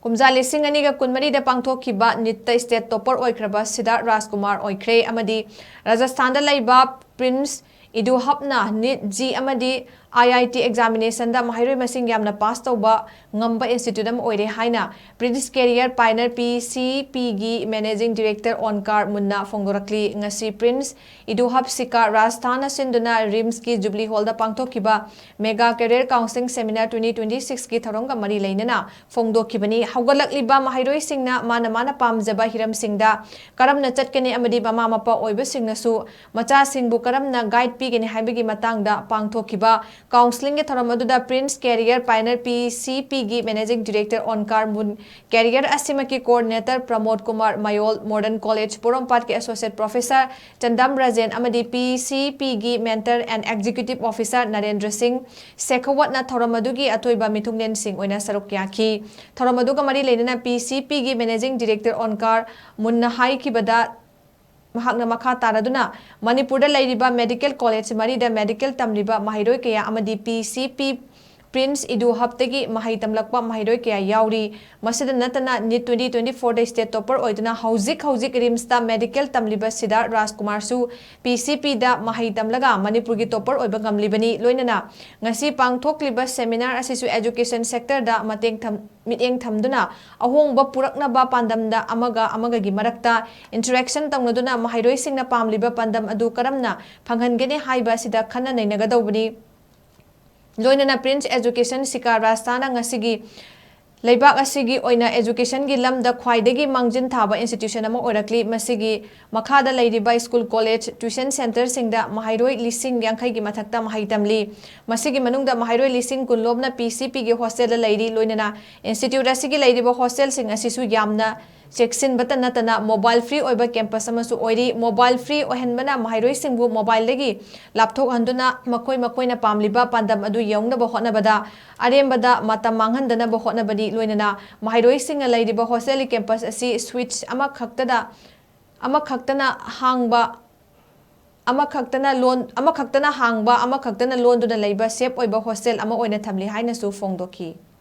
Kumja lising aniga kunmari da Pangthokkhiba Neet state topper Oikhraba Siddarth Rajkumar Okkhre Amadi Rajasthan da LEIBA Prince EDUHUB na Neet G Amadi IIT examination da MAHEIROI masing YAMNA pass TOUBA NGAMBA Institute am OIRE HAINA British Career Pioneer PCP gi Managing Director ONKAR PHONGDORAKLI NGASI Prince EDUHUB SIKAR Rajasthan SHINDUNA RIMS ki JUBILEE Hall da Pangthokkhiba Mega Career Counseling Seminar 2026 ki tharongga mari leinana PHONGDORAKLI bani haugalakliba MAHEIROI singna mana pamjaba hiram singda karamna chatkani amadi mama mapa oiba singnasu macha singbu karamna guide pigani haibagi matangda Pangthokkhiba Counseling ke tharam aduda Prince Career Pioneer PCP gi Managing Director ONKAR Mun Career Asima ki Coordinator Pramod Kumar Mayol Modern College Porompat ke Associate Professor Chandam Rajen Amadi PCP gi Mentor and Executive Officer Narendra Singh Sekhawat na tharam adugi atoiba mithungnen sing oina saruk yaki tharam aduga mari leinana PCP gi Managing Director ONKAR Munna hai ki bada Mahakna makha taraduna Manipur da lairiba Medical College mari da medical tamliba MAHEIROI kaya amadi PCP Prince EDUHUB tegi mahai tamlakpa MAHEIROI kaya yauri masida natana Neet 2024 da state topper oiduna hauzik rims da medical tamliba Siddarth Rajkumar su PCP da mahai tamlaga Manipur gi topper oiba ngamlibani loinana ngasi pangthokliba seminar asisu education sector da miteng thamduna ahongba puraknaba pandamda amaga gi marakta interaction tawngduna MAHEIROI singna pamliba pandam adu karamna phanghangene haiba sida khanna nainagadawbani loinana Prince Education SIKAR Rajasthan ngasigi Leibak asigi oina education gi lamda khwaidagi mangjin thaba institution ama orakli masigi makhada leiriba school college tuition center singda MAHEIROI lising yankhai gi mathakta mahai tamli masigi manungda MAHEIROI lising kunlobna PCP gi hostel leiri loinana institute asigi leiriba hostel sing asisu yamna Cheksin batan natana mobile free oiba campus amasu oiri mobile free ohenbana MAHEIROI singbu mobile legi laptop handuna makoi na pamliba pandam adu yaungna ba hotna bada arembada matam manghandana ba hotna badi loinana MAHEIROI singa leiriba hostel campus asi switch ama khaktana hangba ama khaktana lon duna leiba safe oiba hostel ama oina thamli haina su phongdokhi